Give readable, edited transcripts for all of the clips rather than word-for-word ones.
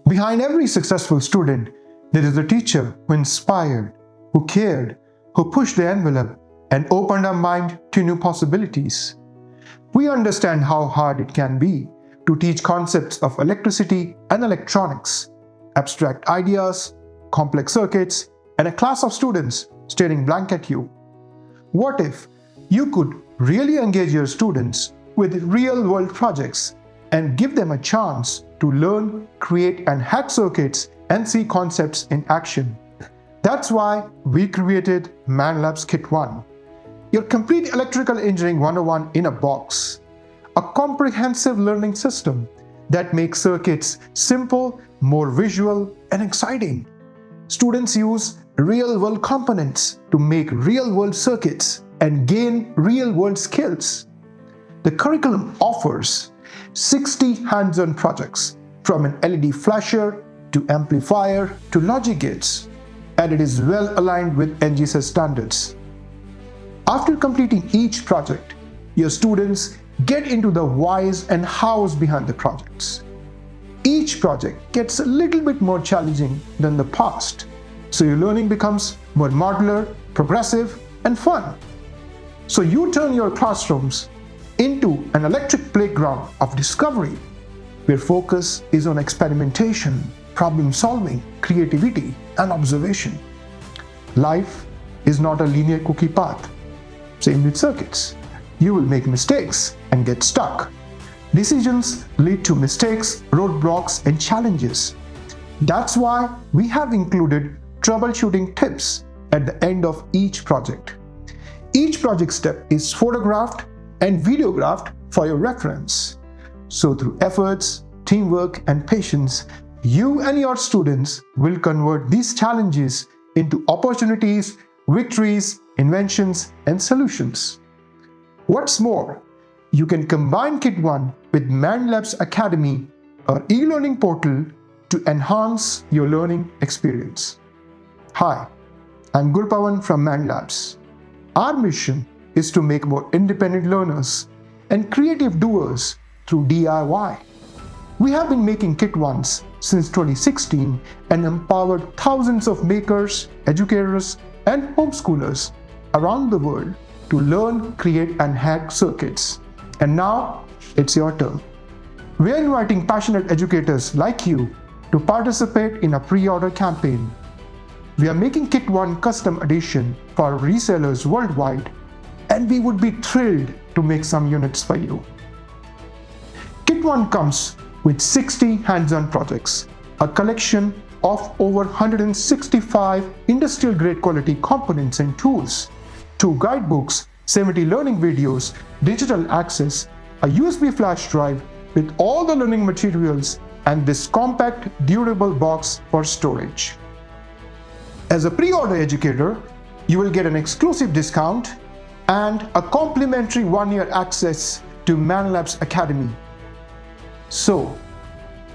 Behind every successful student, there is a teacher who inspired, who cared, who pushed the envelope and opened our mind to new possibilities. We understand how hard it can be to teach concepts of electricity and electronics, abstract ideas, complex circuits, and a class of students staring blank at you. What if you could really engage your students with real-world projects and give them a chance to learn, create, and hack circuits and see concepts in action? That's why we created MANLab's KIT-1, your complete electrical engineering 101 in a box, a comprehensive learning system that makes circuits simple, more visual, and exciting. Students use real-world components to make real-world circuits and gain real-world skills. The curriculum offers 60 hands-on projects, from an LED flasher to amplifier to logic gates, and it is well aligned with NGSS standards. After completing each project, your students get into the whys and hows behind the projects. Each project gets a little bit more challenging than the past, so your learning becomes more modular, progressive, and fun. So you turn your classrooms into an electric playground of discovery, where focus is on experimentation, problem solving, creativity, and observation. Life is not a linear cookie path. Same with circuits. You will make mistakes and get stuck. Decisions lead to mistakes, roadblocks, and challenges. That's why we have included troubleshooting tips at the end of each project. Each project step is photographed and videographed for your reference. So through efforts, teamwork, and patience, you and your students will convert these challenges into opportunities, victories, inventions, and solutions. What's more, you can combine KIT-1 with MANLab's Academy, our e-learning portal, to enhance your learning experience. Hi, I'm Gurpawan from MANLabs. Our mission is to make more independent learners and creative doers through DIY. We have been making KIT-1s since 2016 and empowered thousands of makers, educators, and homeschoolers around the world to learn, create, and hack circuits. And now, it's your turn. We are inviting passionate educators like you to participate in a pre-order campaign. We are making KIT-1 custom edition for resellers worldwide, and we would be thrilled to make some units for you. KIT-1 comes with 60 hands-on projects, a collection of over 165 industrial-grade quality components and tools, 2 guidebooks, 70 learning videos, digital access, a USB flash drive with all the learning materials, and this compact, durable box for storage. As a pre-order educator, you will get an exclusive discount and a complimentary 1-year access to MANLab's Academy. So,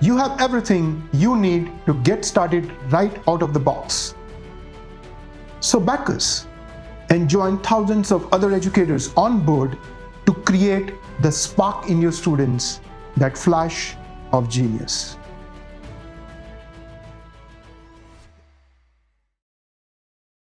you have everything you need to get started right out of the box. So back us and join thousands of other educators on board to create the spark in your students, that flash of genius.